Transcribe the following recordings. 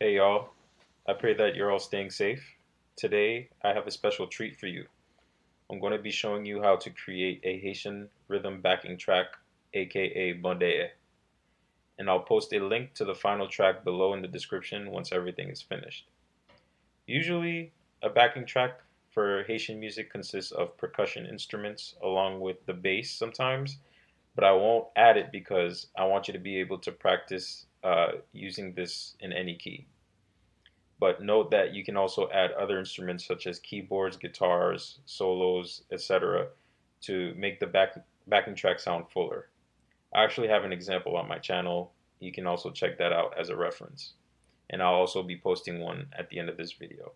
Hey y'all, I pray that you're all staying safe. Today, I have a special treat for you. I'm going to be showing you how to create a Haitian rhythm backing track, aka Deye, and I'll post a link to the final track below in the description once everything is finished. Usually, a backing track for Haitian music consists of percussion instruments along with the bass sometimes, but I won't add it because I want you to be able to practice using this in any key. But note that you can also add other instruments such as keyboards, guitars, solos, etc. to make the backing track sound fuller. I actually have an example on my channel. You can also check that out as a reference. And I'll also be posting one at the end of this video.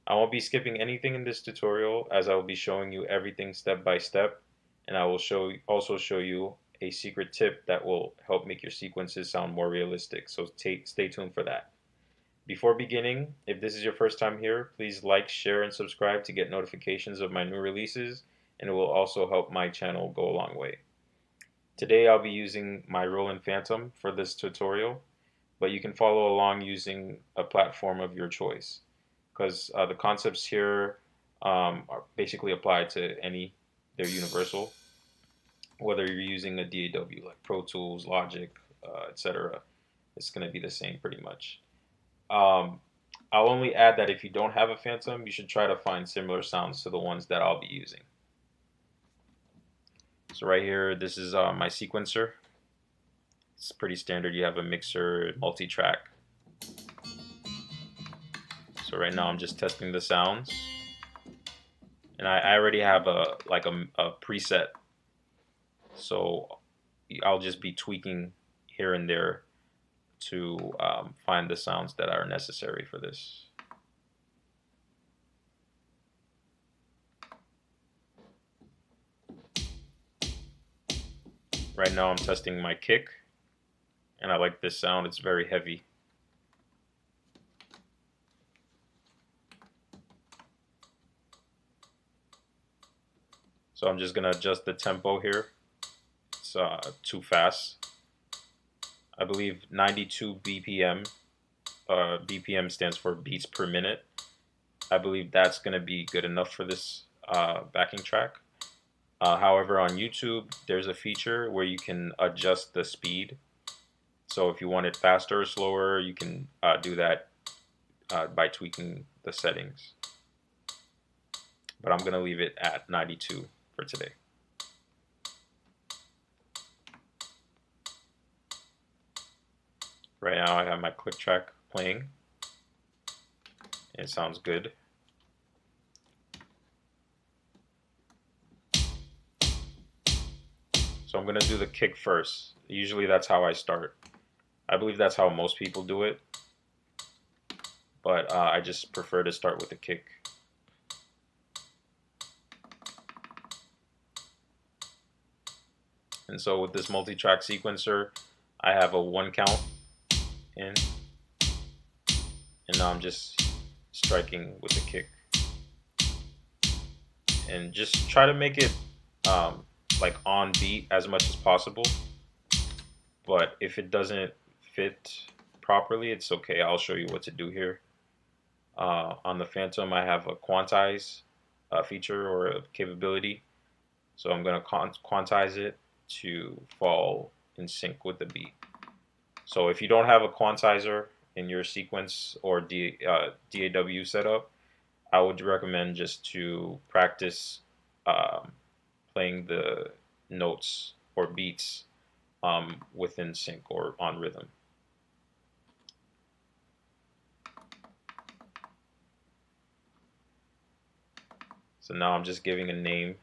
I won't be skipping anything in this tutorial as I will be showing you everything step by step, and I will also show you a secret tip that will help make your sequences sound more realistic. So stay tuned for that. Before beginning, if this is your first time here, please like, share, and subscribe to get notifications of my new releases, and it will also help my channel go a long way. Today I'll be using my Roland Fantom for this tutorial, but you can follow along using a platform of your choice, because the concepts here are basically applied to they're universal, whether you're using a DAW like Pro Tools, Logic, etc. It's going to be the same pretty much. Um, I'll only add that if you don't have a Phantom, you should try to find similar sounds to the ones that I'll be using. So right here, this is my sequencer. It's pretty standard. You have a mixer, multi-track. So right now I'm just testing the sounds. And I already have a preset. So I'll just be tweaking here and there to find the sounds that are necessary for this. Right now I'm testing my kick, and I like this sound. It's very heavy. So I'm just gonna adjust the tempo here. It's too fast. I believe 92 BPM. BPM stands for beats per minute. I believe that's gonna be good enough for this backing track. However, on YouTube, there's a feature where you can adjust the speed. So if you want it faster or slower, you can do that by tweaking the settings. But I'm gonna leave it at 92 for today. Right now I have my click track playing. It sounds good. So I'm gonna do the kick first. Usually that's how I start. I believe that's how most people do it. But I just prefer to start with the kick. And so with this multi-track sequencer, I have a 1 count in, and now I'm just striking with the kick. And just try to make it like on beat as much as possible. But if it doesn't fit properly, it's okay. I'll show you what to do here. On the Phantom, I have a quantize feature or a capability. So I'm going to quantize it to fall in sync with the beat. So if you don't have a quantizer in your sequence or DAW setup, I would recommend just to practice playing the notes or beats within sync or on rhythm. So now I'm just giving a name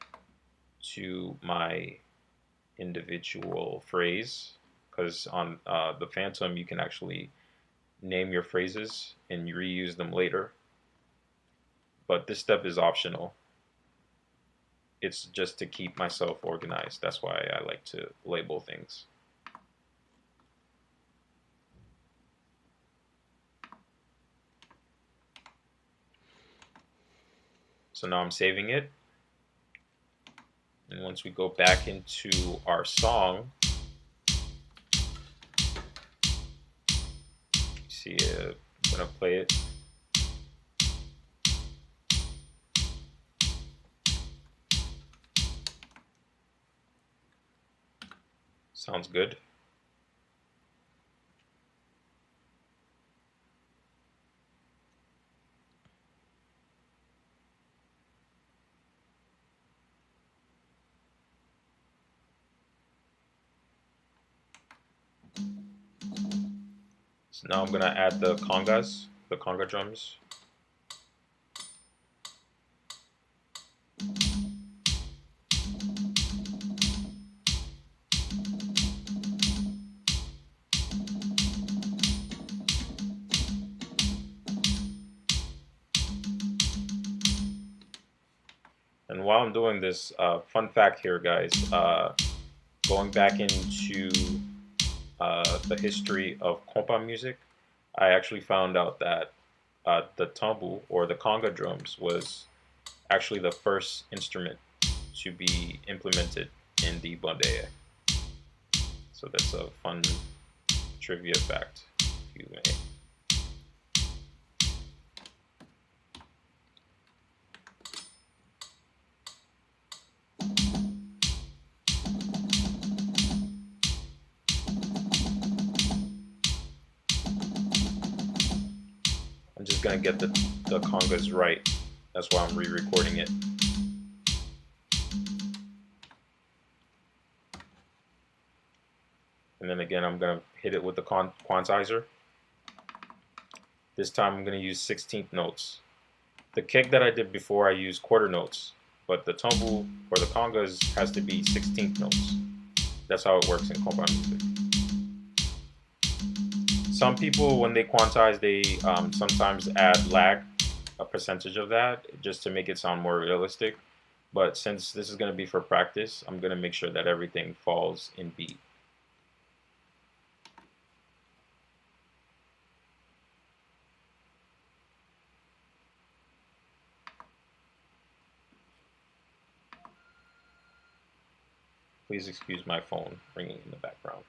to my individual phrase, because on the Phantom you can actually name your phrases and you reuse them later. But this step is optional. It's just to keep myself organized. That's why I like to label things. So now I'm saving it. And once we go back into our song, you see I'm gonna play it. Sounds good. So now I'm gonna add the congas, the conga drums. And while I'm doing this, fun fact here, guys, going back into the history of Kompa music, I actually found out that the tambu, or the conga drums, was actually the first instrument to be implemented in the Bondeye. So that's a fun trivia fact, if you may. I'm just gonna get the congas right. That's why I'm re-recording it. And then again, I'm gonna hit it with the quantizer. This time I'm gonna use 16th notes. The kick that I did before, I used quarter notes, but the tambu or the congas has to be 16th notes. That's how it works in Kompa music. Some people, when they quantize, they sometimes add lag, a percentage of that, just to make it sound more realistic. But since this is going to be for practice, I'm going to make sure that everything falls in beat. Please excuse my phone ringing in the background.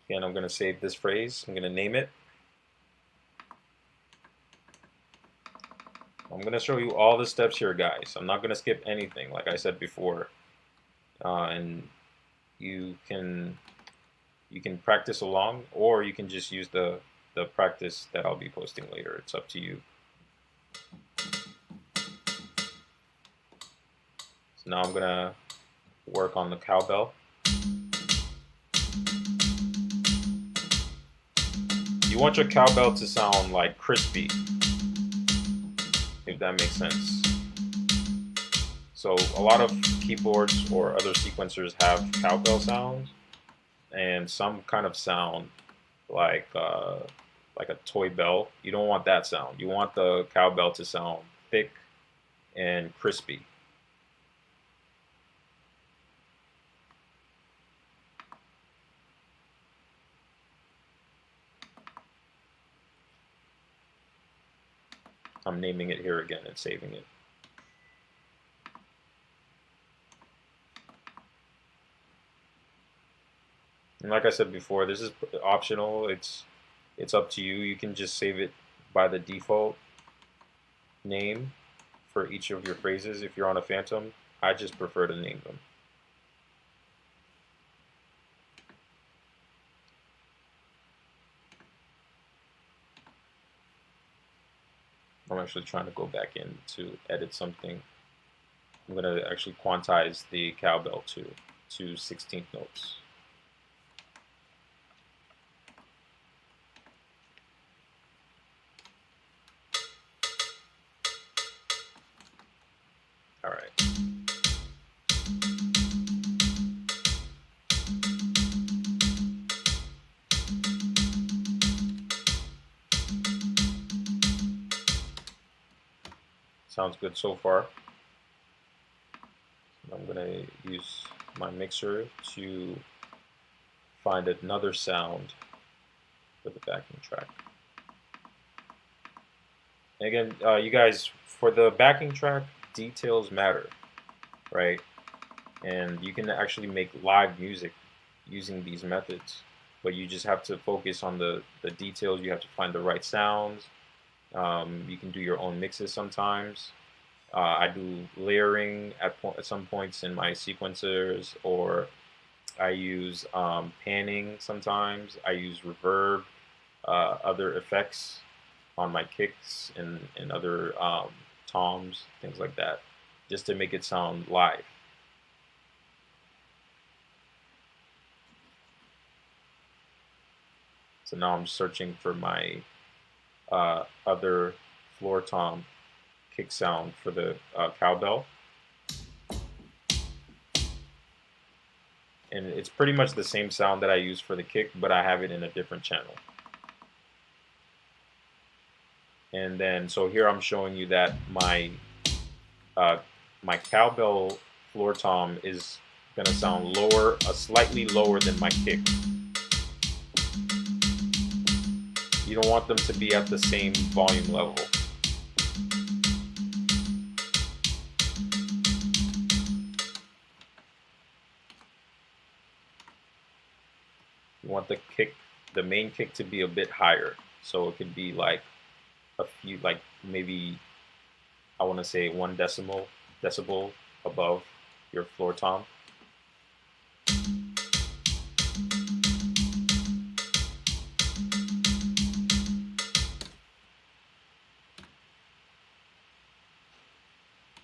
Again, I'm going to save this phrase. I'm going to name it. I'm going to show you all the steps here, guys. I'm not going to skip anything, like I said before. And you can practice along, or you can just use the practice that I'll be posting later. It's up to you. So now I'm going to work on the cowbell. You want your cowbell to sound like crispy, if that makes sense. So a lot of keyboards or other sequencers have cowbell sounds, and some kind of sound like a toy bell. You don't want that sound. You want the cowbell to sound thick and crispy. I'm naming it here again and saving it. And like I said before, this is optional. It's up to you. You can just save it by the default name for each of your phrases if you're on a Fantom. I just prefer to name them. I'm actually trying to go back in to edit something. I'm going to actually quantize the cowbell to 16th notes. All right. Sounds good so far. I'm going to use my mixer to find another sound for the backing track. And again, you guys, for the backing track, details matter, right? And you can actually make live music using these methods. but you just have to focus on the details. You have to find the right sounds. You can do your own mixes sometimes. I do layering at some points in my sequencers, or I use panning sometimes. I use reverb, other effects on my kicks and other toms, things like that, just to make it sound live. So now I'm searching for my other floor tom kick sound for the cowbell. And it's pretty much the same sound that I use for the kick, but I have it in a different channel. And then, so here I'm showing you that my cowbell floor tom is gonna sound lower, slightly lower than my kick. You don't want them to be at the same volume level. You want the main kick to be a bit higher. So it could be like a few, like maybe, I want to say 1 decibel above your floor tom.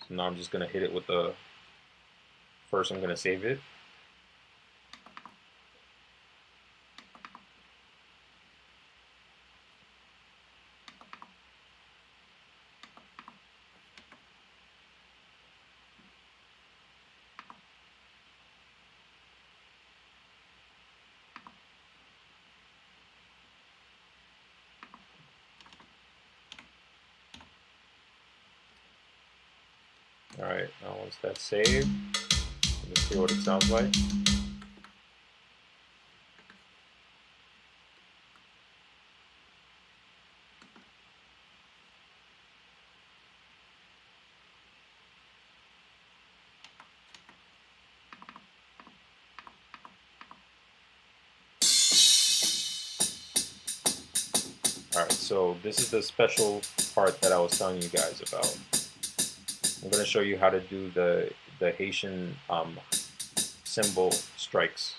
So now I'm just going to hit it with the, first I'm going to save it. Alright, now once that's saved, let's see what it sounds like. Alright, so this is the special part that I was telling you guys about. I'm going to show you how to do the Haitian cymbal strikes.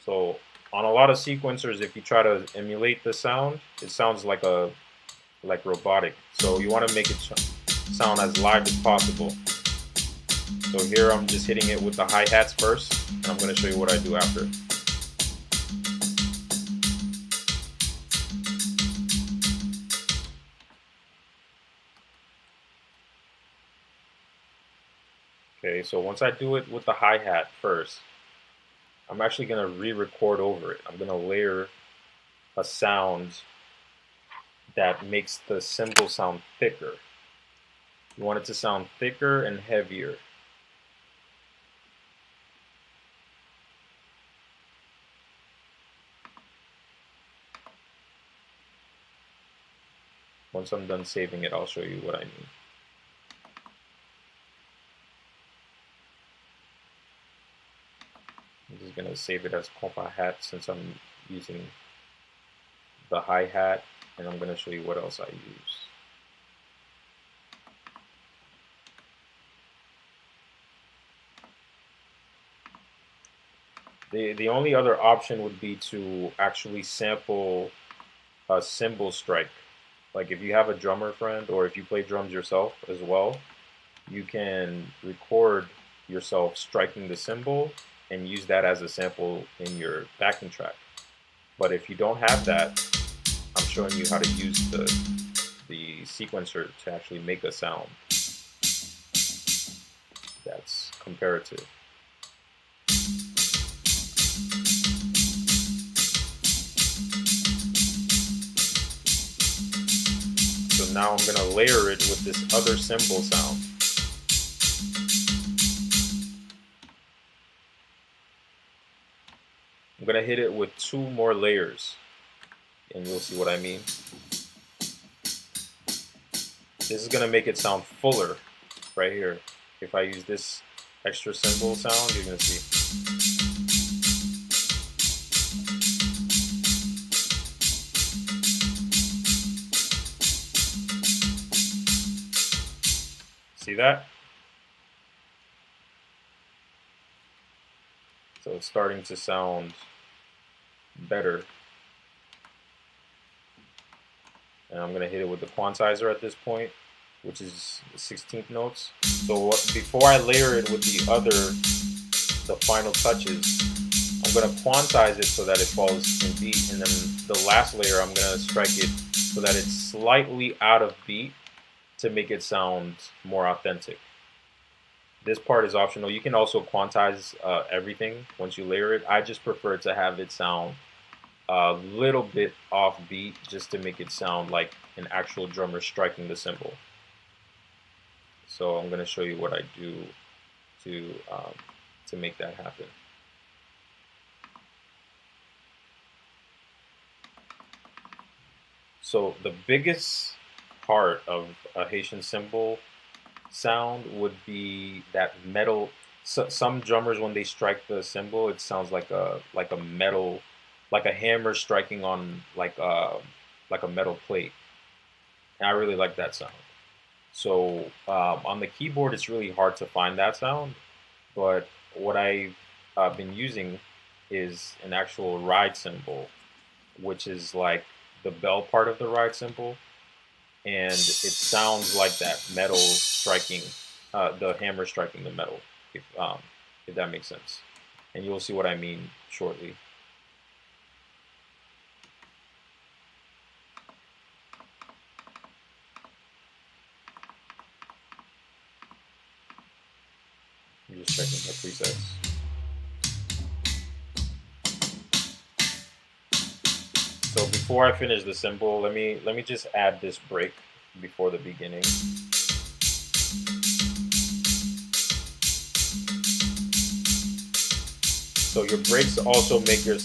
So on a lot of sequencers, if you try to emulate the sound, it sounds like robotic. So you want to make it sound as live as possible. So here I'm just hitting it with the hi-hats first, and I'm going to show you what I do after. Okay, so once I do it with the hi-hat first, I'm actually going to re-record over it. I'm going to layer a sound that makes the cymbal sound thicker. You want it to sound thicker and heavier. Once I'm done saving it, I'll show you what I mean. I'm just going to save it as Kompa hat since I'm using the hi-hat, and I'm going to show you what else I use. The only other option would be to actually sample a cymbal strike. Like if you have a drummer friend, or if you play drums yourself as well, you can record yourself striking the cymbal and use that as a sample in your backing track. But if you don't have that, I'm showing you how to use the sequencer to actually make a sound that's comparative. So now I'm going to layer it with this other cymbal sound. I'm going to hit it with 2 more layers, and you'll see what I mean. This is going to make it sound fuller right here. If I use this extra cymbal sound, you're going to see. See that? So it's starting to sound better. And I'm gonna hit it with the quantizer at this point, which is 16th notes. So before I layer it with the final touches, I'm gonna quantize it so that it falls in beat, and then the last layer I'm gonna strike it so that it's slightly out of beat to make it sound more authentic. This part is optional. You can also quantize everything once you layer it. I just prefer to have it sound a little bit off beat just to make it sound like an actual drummer striking the cymbal. So I'm going to show you what I do to make that happen. So the biggest part of a Haitian cymbal sound would be that metal. So, some drummers, when they strike the cymbal, it sounds like a metal, like a hammer striking on like a metal plate. And I really like that sound. So on the keyboard, it's really hard to find that sound. But what I've been using is an actual ride cymbal, which is like the bell part of the ride cymbal, and it sounds like that metal striking, the hammer striking the metal, if that makes sense. And you'll see what I mean shortly. I'm just checking the presets. So before I finish the cymbal, let me just add this break before the beginning. So your breaks also make your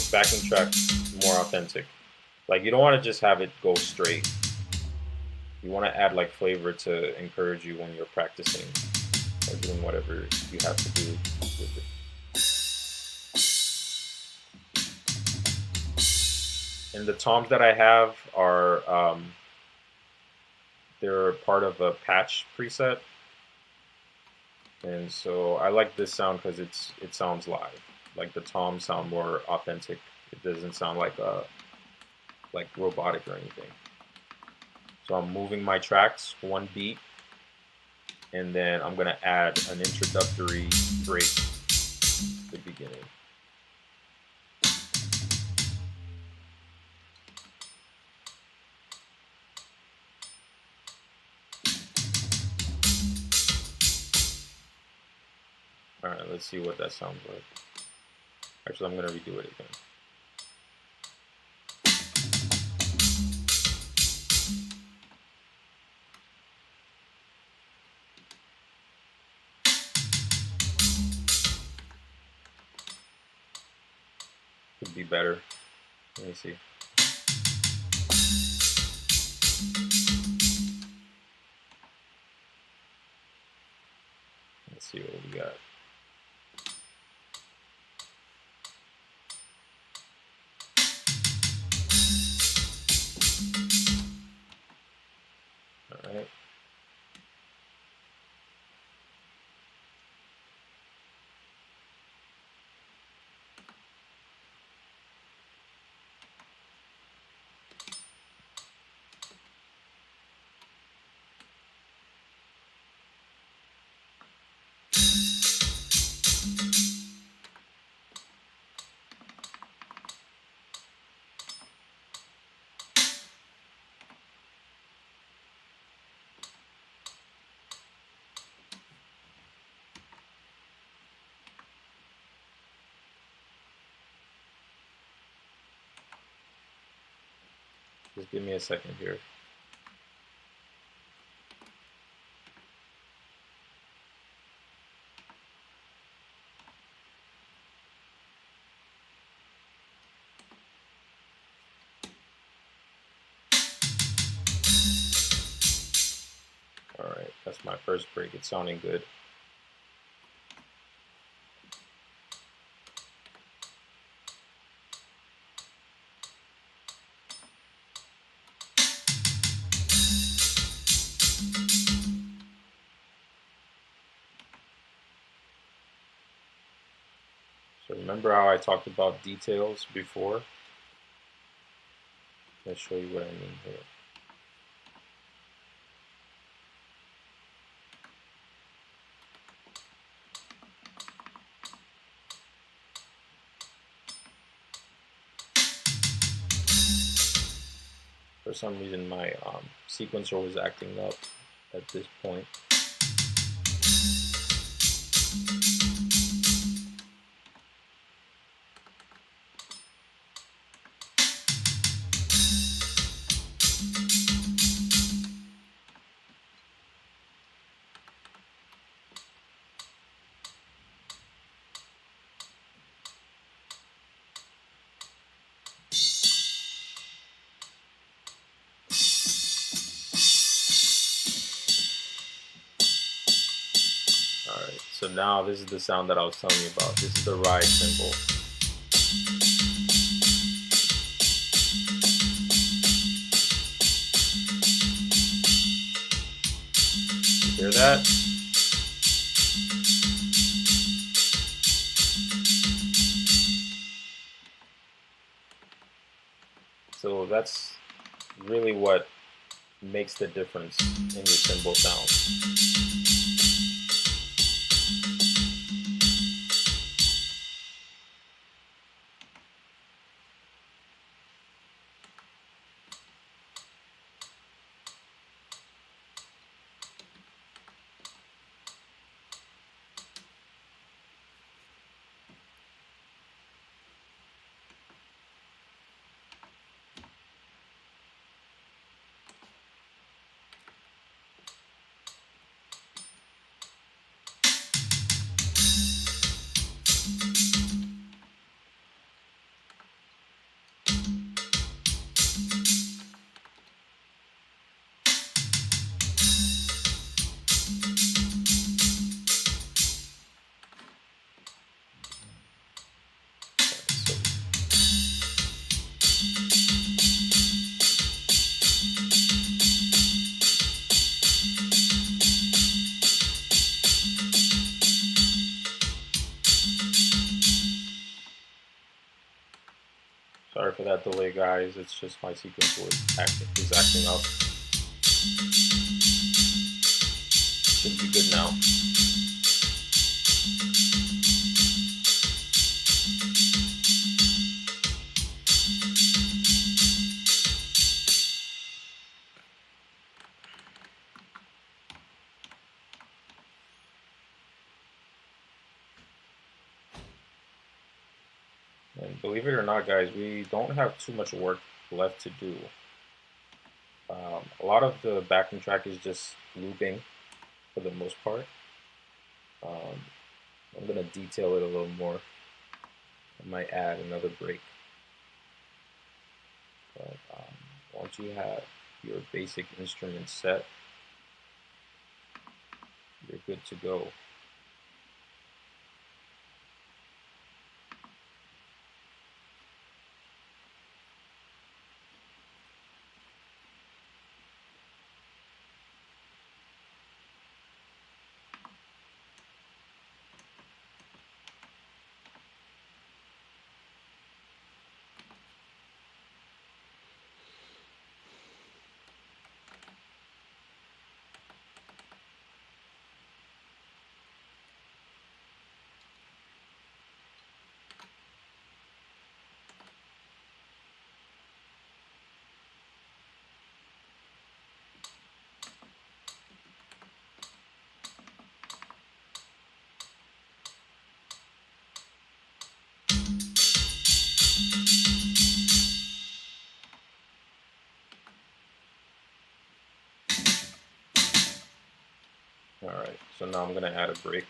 backing track more authentic. Like, you don't want to just have it go straight. You want to add like flavor to encourage you when you're practicing or doing whatever you have to do with it. And the toms that I have are they're part of a patch preset, and so I like this sound because it sounds live. Like, the toms sound more authentic. It doesn't sound like robotic or anything. So I'm moving my tracks one beat, and then I'm gonna add an introductory break at the beginning. All right, let's see what that sounds like. Actually, I'm gonna redo it again. Could be better. Let me see. Let's see what we got. All right. Just give me a second here. All right, that's my first break. It's sounding good. So remember how I talked about details before? Let's show you what I mean here. For some reason, my sequencer was acting up at this point. Alright, so now this is the sound that I was telling you about. This is the ride cymbal. You hear that? So that's really what makes the difference in your cymbal sound. Sorry for that delay, guys. It's just my sequencer is acting up. Should be good now. And believe it or not, guys, we don't have too much work left to do. A lot of the backing track is just looping for the most part. I'm going to detail it a little more. I might add another break. But once you have your basic instrument set, you're good to go. Alright, so now I'm going to add a break.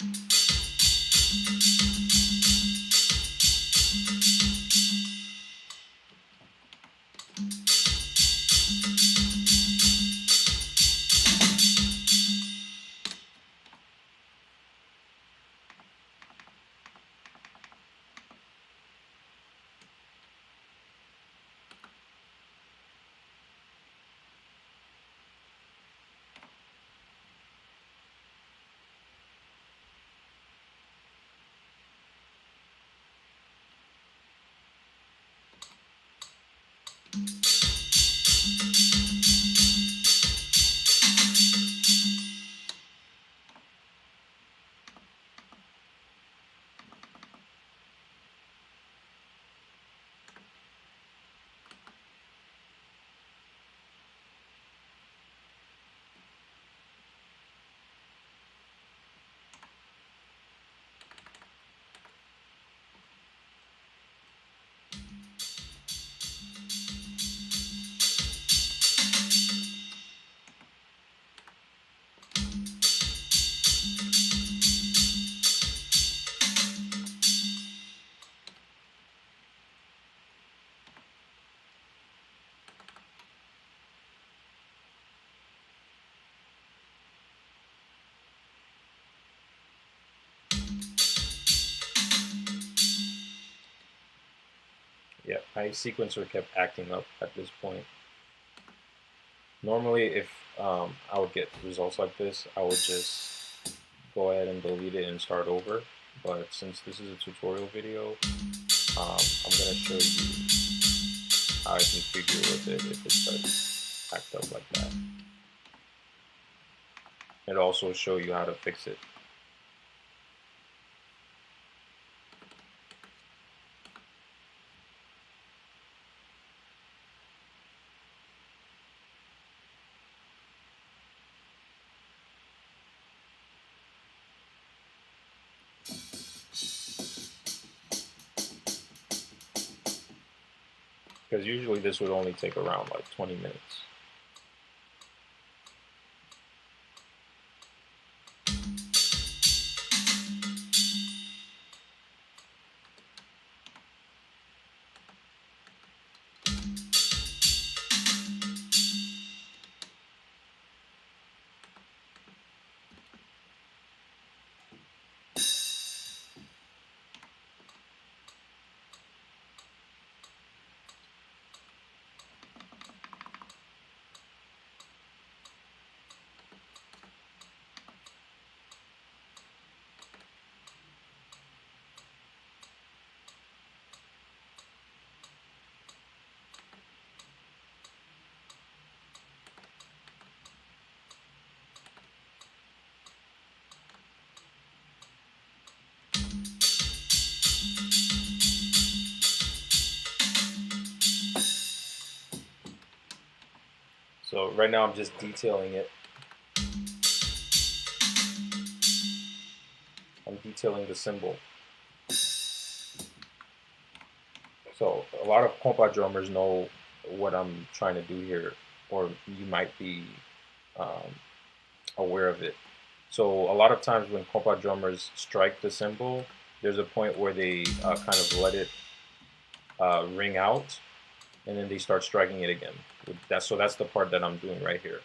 Yeah, my sequencer kept acting up at this point. Normally, if I would get results like this, I would just go ahead and delete it and start over. But since this is a tutorial video, I'm going to show you how I configure with it if it does act up like that. And also show you how to fix it. Because usually this would only take around like 20 minutes. So right now I'm just detailing it. I'm detailing the cymbal. So a lot of Kompa drummers know what I'm trying to do here, or you might be aware of it. So a lot of times when Kompa drummers strike the cymbal, there's a point where they kind of let it ring out, and then they start striking it again. So that's the part that I'm doing right here.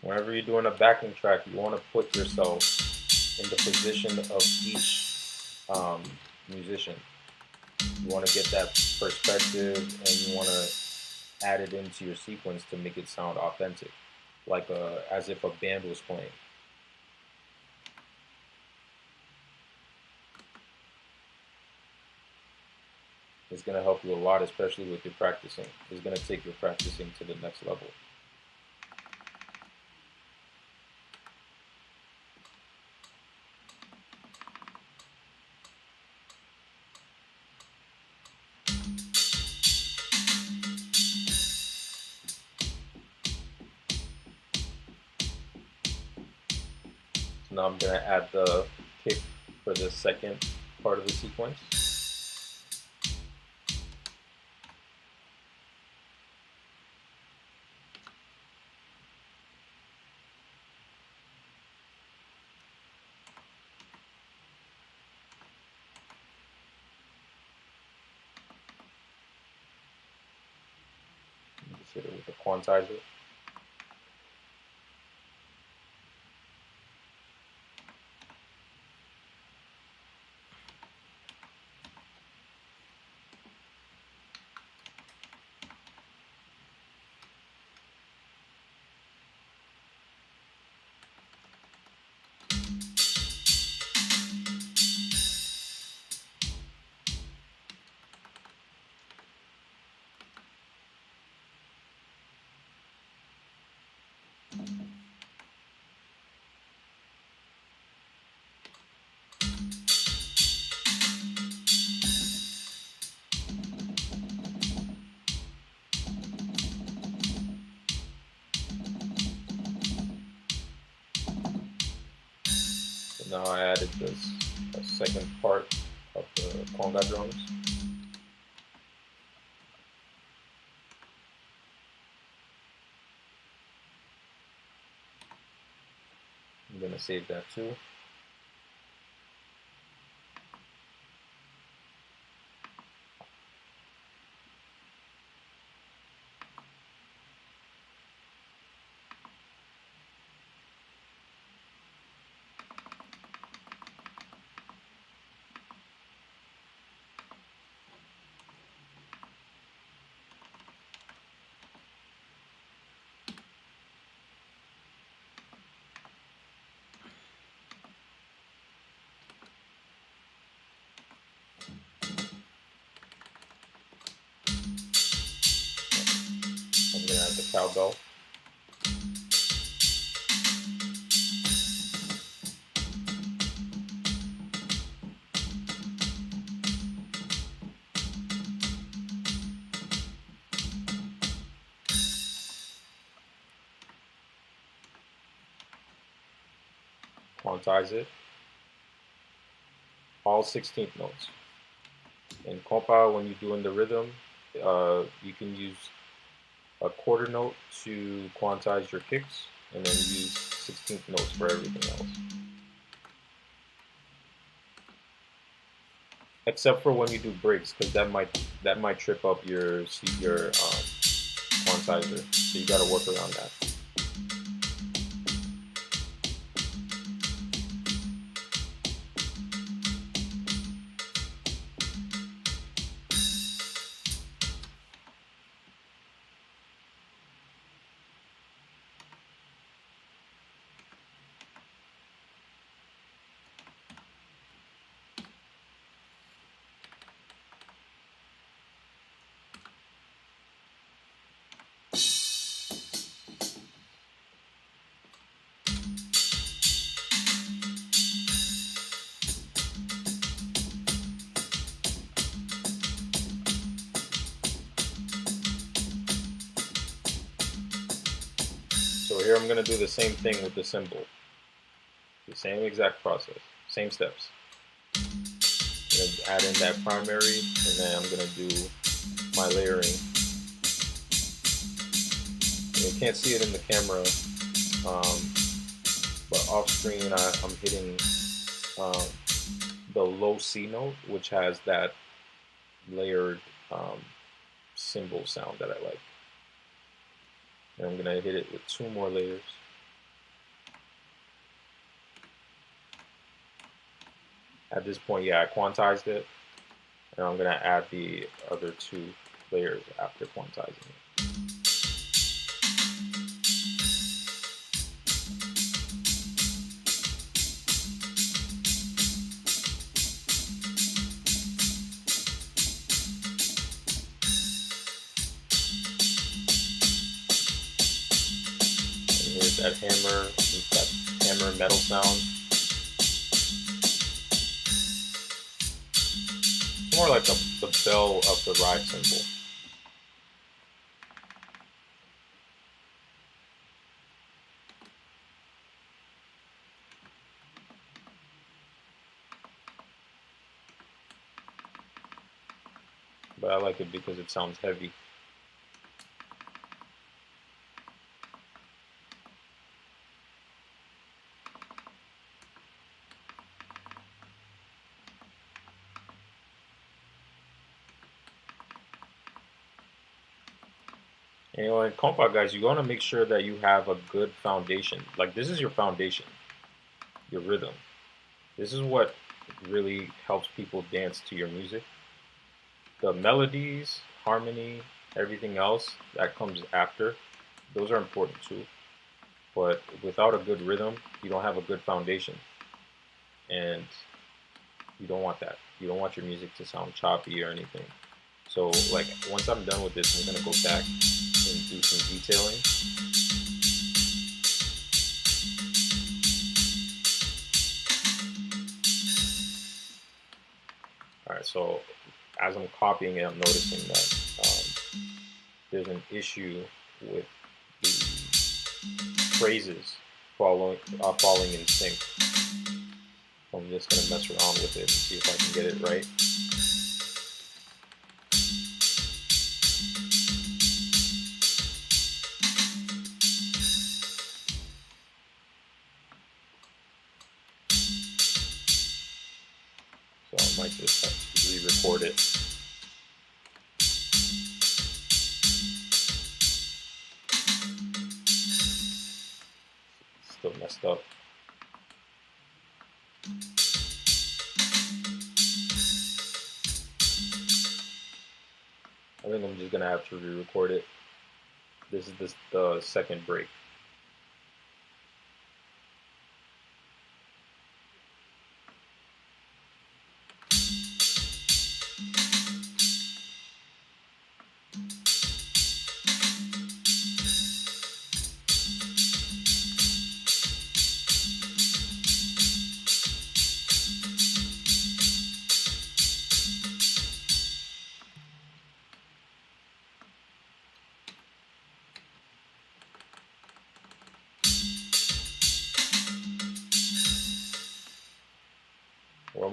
Whenever you're doing a backing track, you want to put yourself in the position of each musician. You want to get that perspective, and you want to add it into your sequence to make it sound authentic, like as if a band was playing. It's going to help you a lot, especially with your practicing. It's going to take your practicing to the next level. So now I'm going to add the kick for the second part of the sequence. Just hit it with the quantizer. Now I added this second part of the conga drums. I'm going to save that too. cowbell. Quantize it. All 16th notes. In Kompa, when you're doing the rhythm, you can use a quarter note to quantize your kicks, and then use 16th notes for everything else. Except for when you do breaks, because that might trip up your quantizer. So you got to work around that. So here I'm going to do the same thing with the cymbal. The same exact process, same steps. I'm going to add in that primary, and then I'm going to do my layering. You can't see it in the camera, but off screen I'm hitting the low C note, which has that layered cymbal sound that I like. And I'm going to hit it with 2 more layers. At this point, yeah, I quantized it, and I'm going to add the other 2 layers after quantizing it. Here's that hammer metal sound. It's more like the bell of the ride cymbal. But I like it because it sounds heavy. You know, in Kompa, guys, you want to make sure that you have a good foundation. Like, this is your foundation, your rhythm. This is what really helps people dance to your music. The melodies, harmony, everything else that comes after, those are important too. But without a good rhythm, you don't have a good foundation. And you don't want that. You don't want your music to sound choppy or anything. So, like, once I'm done with this, I'm going to go back and do some detailing. Alright, so as I'm copying it, I'm noticing that there's an issue with the phrases falling in sync. So I'm just going to mess around with it and see if I can get it right. So I might just have to re-record it. Still messed up. I think I'm just gonna have to re-record it. This is the second break.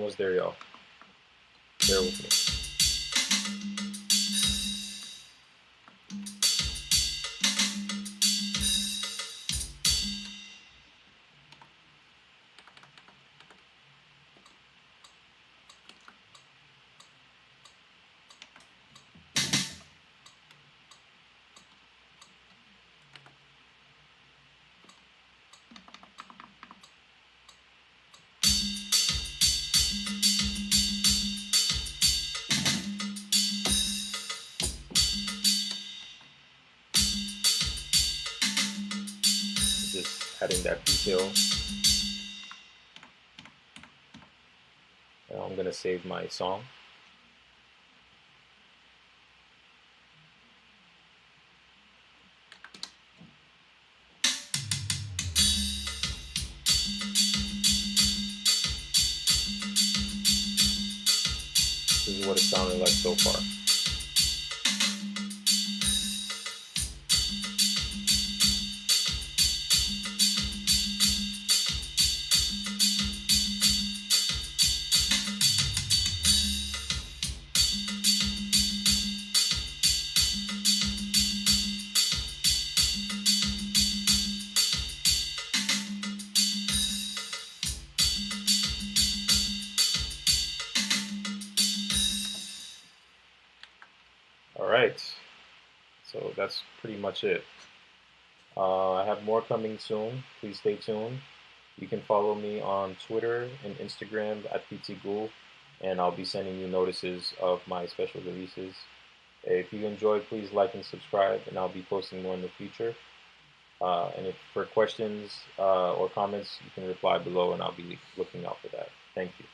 almost there, y'all. Bear with me. Just adding that detail. Now I'm gonna save my song. This is what it sounded like so far. Alright, so that's pretty much it. I have more coming soon. Please stay tuned. You can follow me on Twitter and Instagram at pititgou, and I'll be sending you notices of my special releases. If you enjoyed, please like and subscribe, and I'll be posting more in the future. And if for questions or comments, you can reply below, and I'll be looking out for that. Thank you.